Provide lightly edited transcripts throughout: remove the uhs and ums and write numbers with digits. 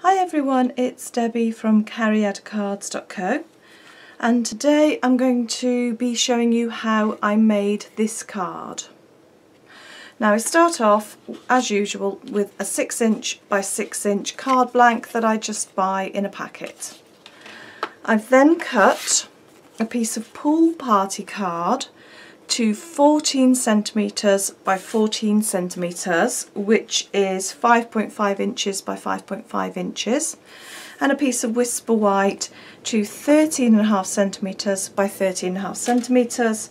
Hi everyone, it's Debbie from cariadcards.co, and today I'm going to be showing you how I made this card. Now I start off as usual with a 6" by 6" card blank that I just buy in a packet. I've then cut a piece of pool party card to 14 centimetres by 14 centimetres, which is 5.5 inches by 5.5 inches, and a piece of Whisper White to 13.5 centimetres by 13.5 centimetres,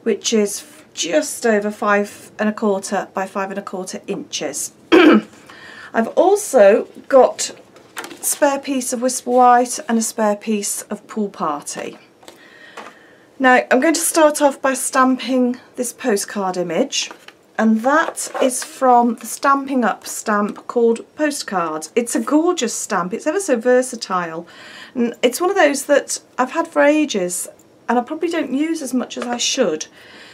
which is just over 5.25 by 5.25 inches. I've also got a spare piece of Whisper White and a spare piece of Pool Party. Now I'm going to start off by stamping this postcard image, and that is from the Stampin Up stamp called Postcards. It's a gorgeous stamp, it's ever so versatile, and it's one of those that I've had for ages and I probably don't use as much as I should,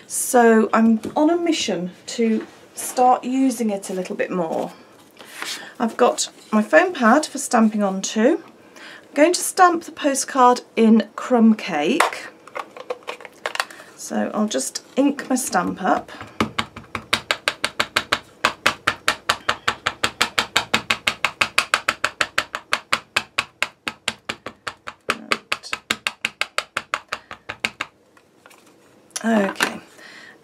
so I'm on a mission to start using it a little bit more. I've got my foam pad for stamping onto. I'm going to stamp the postcard in crumb cake. So I'll just ink my stamp up. Okay,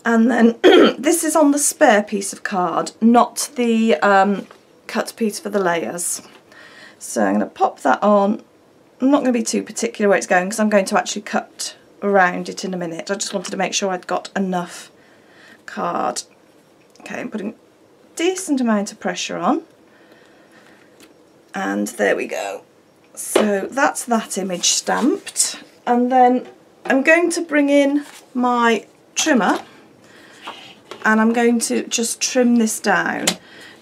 and then this is on the spare piece of card, not the cut piece for the layers. So I'm going to pop that on. I'm not going to be too particular where it's going because I'm going to actually cut around it in a minute. I just wanted to make sure I'd got enough card. Okay, I'm putting a decent amount of pressure on, and there we go. So that's that image stamped, and then I'm going to bring in my trimmer and I'm going to just trim this down.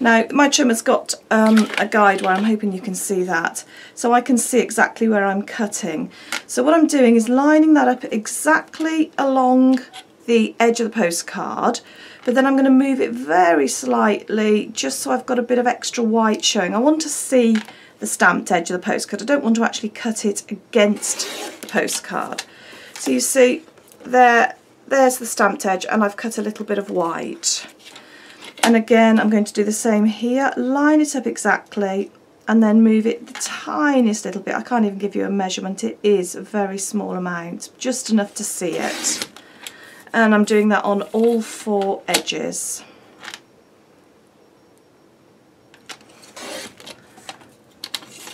Now my trimmer's got a guide where I'm hoping you can see that, so I can see exactly where I'm cutting. So what I'm doing is lining that up exactly along the edge of the postcard, but then I'm going to move it very slightly just so I've got a bit of extra white showing. I want to see the stamped edge of the postcard. I don't want to actually cut it against the postcard. So you see there's the stamped edge, and I've cut a little bit of white. And again, I'm going to do the same here, line it up exactly, and then move it the tiniest little bit. I can't even give you a measurement, it is a very small amount, just enough to see it. And I'm doing that on all 4 edges.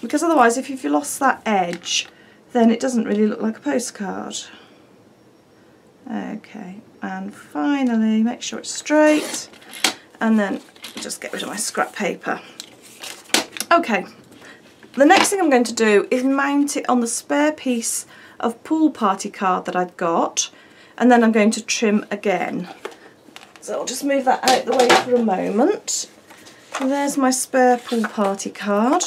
Because otherwise, if you've lost that edge, then it doesn't really look like a postcard. Okay, and finally make sure it's straight, and then just get rid of my scrap paper. Okay, the next thing I'm going to do is mount it on the spare piece of Pool Party card that I've got, and then I'm going to trim again. So I'll just move that out the way for a moment. And there's my spare Pool Party card.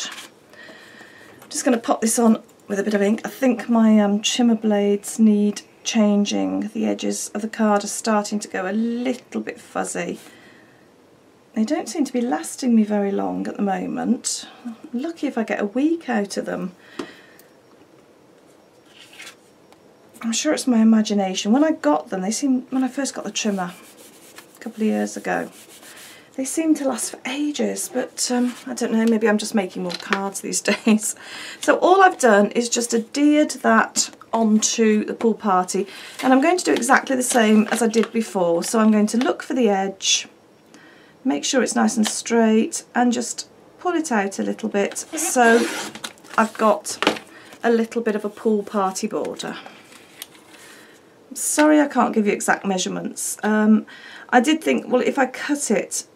I'm just going to pop this on with a bit of ink. I think my trimmer blades need changing. The edges of the card are starting to go a little bit fuzzy. They don't seem to be lasting me very long at the moment. I'm lucky if I get a week out of them. I'm sure it's my imagination. When I got them, when I first got the trimmer a couple of years ago, they seemed to last for ages, but I don't know, maybe I'm just making more cards these days. So all I've done is just adhered that onto the Pool Party, and I'm going to do exactly the same as I did before. So I'm going to look for the edge, make sure it's nice and straight, and just pull it out a little bit so I've got a little bit of a Pool Party border. I'm sorry I can't give you exact measurements. I did think, well, if I cut it,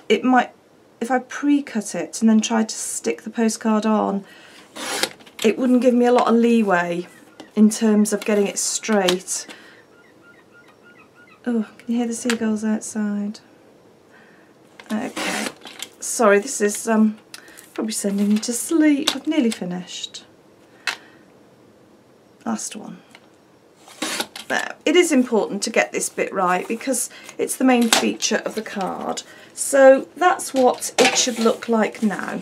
it might, if I pre-cut it and then tried to stick the postcard on, it wouldn't give me a lot of leeway in terms of getting it straight. Oh, can you hear the seagulls outside? Okay, sorry, this is probably sending you to sleep. I've nearly finished. Last one. Now, it is important to get this bit right because it's the main feature of the card. So that's what it should look like now.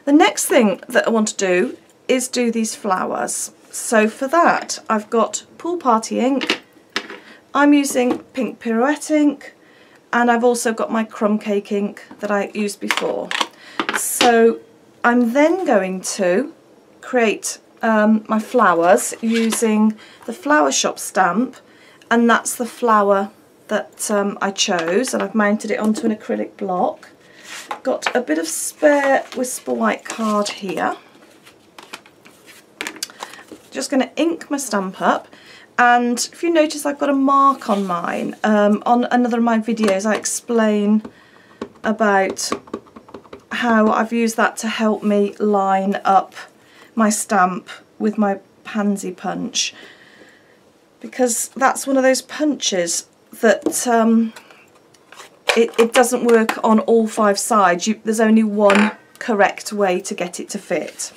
The next thing that I want to do is do these flowers. So for that I've got Pool Party ink, I'm using pink pirouette ink, and I've also got my crumb cake ink that I used before. So I'm then going to create my flowers using the flowershop stamp, and that's the flower that I chose, and I've mounted it onto an acrylic block. Got a bit of spare Whisper White card here. Just going to ink my stamp up, and if you notice I've got a mark on mine. On another of my videos I explain about how I've used that to help me line up my stamp with my pansy punch, because that's one of those punches that it doesn't work on all 5 sides. There's only one correct way to get it to fit.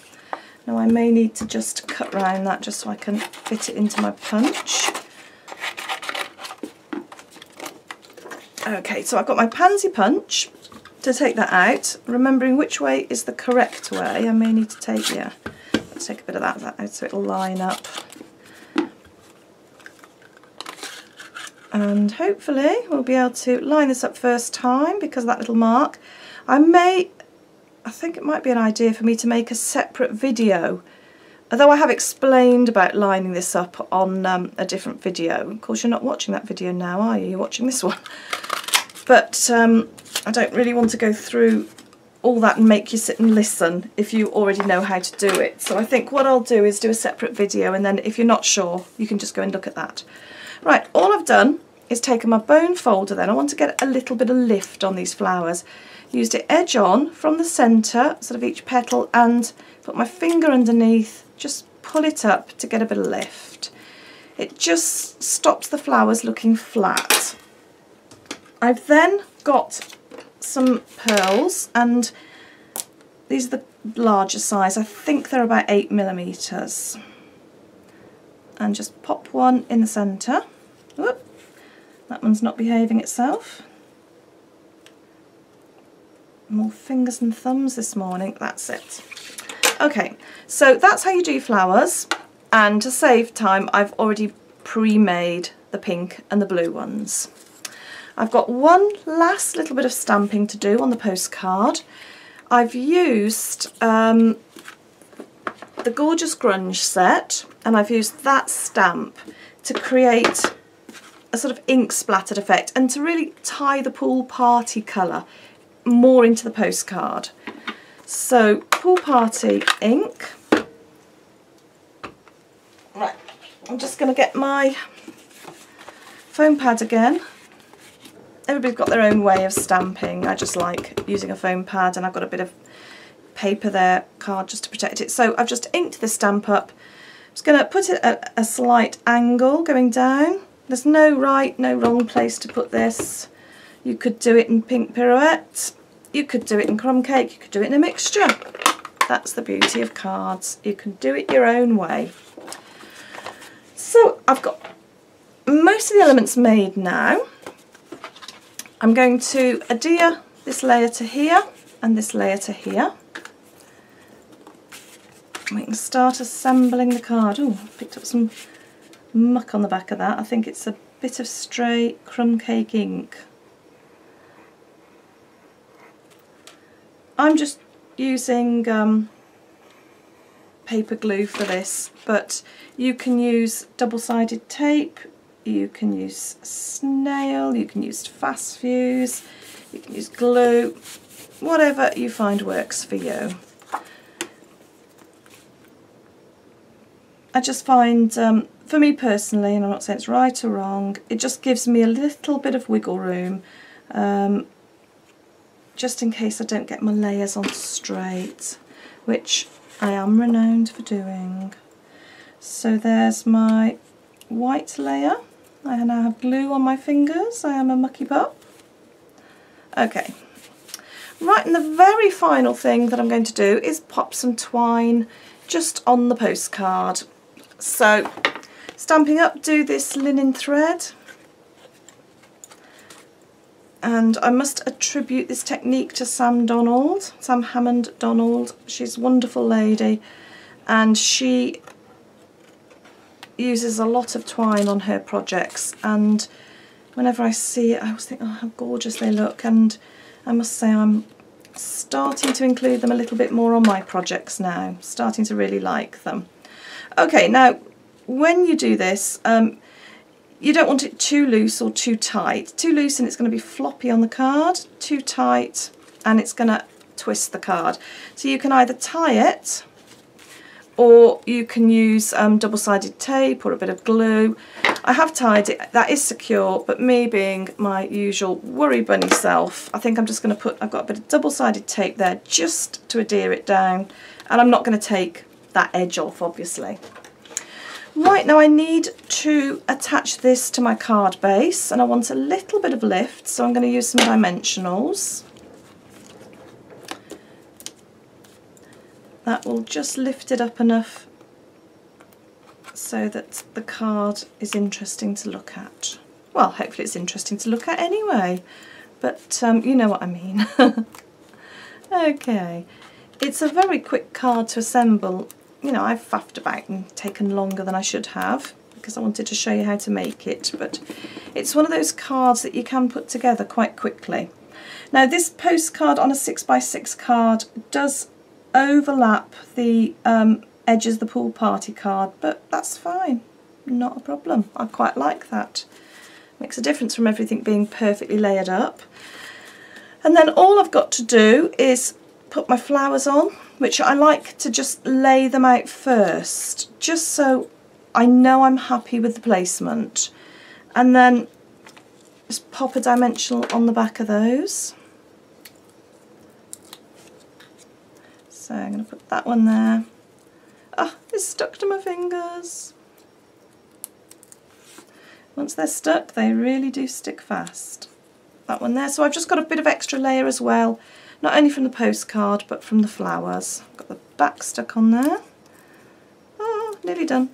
Now I may need to just cut round that just so I can fit it into my punch. Okay, so I've got my pansy punch to take that out, remembering which way is the correct way. I may need to take, let's take a bit of that out so it'll line up. And hopefully we'll be able to line this up first time because of that little mark. I think it might be an idea for me to make a separate video, although I have explained about lining this up on a different video. Of course you're not watching that video now, are you? You're watching this one. But I don't really want to go through all that and make you sit and listen if you already know how to do it. So I think what I'll do is do a separate video, and then if you're not sure you can just go and look at that. Right, all I've done is taken my bone folder then. I want to get a little bit of lift on these flowers. Used it edge on from the centre, sort of each petal, and put my finger underneath, just pull it up to get a bit of lift. It just stops the flowers looking flat. I've then got some pearls, and these are the larger size. I think they're about 8mm. And just pop one in the centre. Whoop, that one's not behaving itself. More fingers and thumbs this morning, that's it. Okay, so that's how you do flowers, and to save time I've already pre-made the pink and the blue ones. I've got one last little bit of stamping to do on the postcard. I've used the Gorgeous Grunge set, and I've used that stamp to create a sort of ink splattered effect and to really tie the pool party colour more into the postcard. So Pool Party ink. Right, I'm just going to get my foam pad again. Everybody's got their own way of stamping. I just like using a foam pad, and I've got a bit of paper there, card, just to protect it. So I've just inked this stamp up. I'm just going to put it at a slight angle going down. There's no right, no wrong place to put this. You could do it in pink pirouette, you could do it in crumb cake, you could do it in a mixture. That's the beauty of cards. You can do it your own way. So I've got most of the elements made now. I'm going to adhere this layer to here and this layer to here. We can start assembling the card. Oh, picked up some muck on the back of that. I think it's a bit of stray crumb cake ink. I'm just using paper glue for this, but you can use double-sided tape, you can use snail, you can use fast fuse, you can use glue, whatever you find works for you. I just find, for me personally, and I'm not saying it's right or wrong, it just gives me a little bit of wiggle room, just in case I don't get my layers on straight, which I am renowned for doing. So there's my white layer. I now have glue on my fingers. I am a mucky pup. Okay. Right, and the very final thing that I'm going to do is pop some twine just on the postcard. So, Stampin' Up do this linen thread. And I must attribute this technique to Sam Hammond Donald. She's a wonderful lady, and she uses a lot of twine on her projects, and whenever I see it I always think, oh, how gorgeous they look, and I must say I'm starting to include them a little bit more on my projects now, starting to really like them. Okay, now when you do this, you don't want it too loose or too tight. Too loose and it's going to be floppy on the card, too tight and it's going to twist the card. So you can either tie it, or you can use double-sided tape or a bit of glue. I have tied it, that is secure, but me being my usual worry bunny self, I think I'm just going to I've got a bit of double-sided tape there just to adhere it down, and I'm not going to take that edge off, obviously. Right, now I need to attach this to my card base, and I want a little bit of lift, so I'm going to use some dimensionals. That will just lift it up enough so that the card is interesting to look at. Well, hopefully it's interesting to look at anyway, but you know what I mean. Okay, it's a very quick card to assemble. You know, I've faffed about and taken longer than I should have because I wanted to show you how to make it, but it's one of those cards that you can put together quite quickly. Now this postcard on a 6x6 card does overlap the edges of the pool party card, but that's fine, not a problem. I quite like that. Makes a difference from everything being perfectly layered up. And then all I've got to do is put my flowers on, which I like to just lay them out first, just so I know I'm happy with the placement, and then just pop a dimensional on the back of those. So I'm going to put that one there. Ah, it's stuck to my fingers. Once they're stuck, they really do stick fast. That one there. So I've just got a bit of extra layer as well, not only from the postcard but from the flowers. I've got the back stuck on there. Oh, nearly done.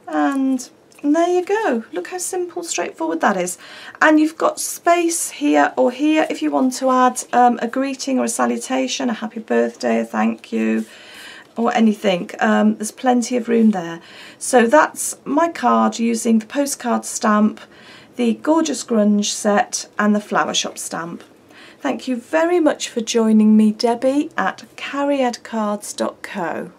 And there you go. Look how simple, straightforward that is. And you've got space here or here if you want to add a greeting or a salutation, a happy birthday, a thank you, or anything. There's plenty of room there. So that's my card using the postcard stamp, the Gorgeous Grunge set and the Flowershop stamp. Thank you very much for joining me, Debbie, at cariadcards.co.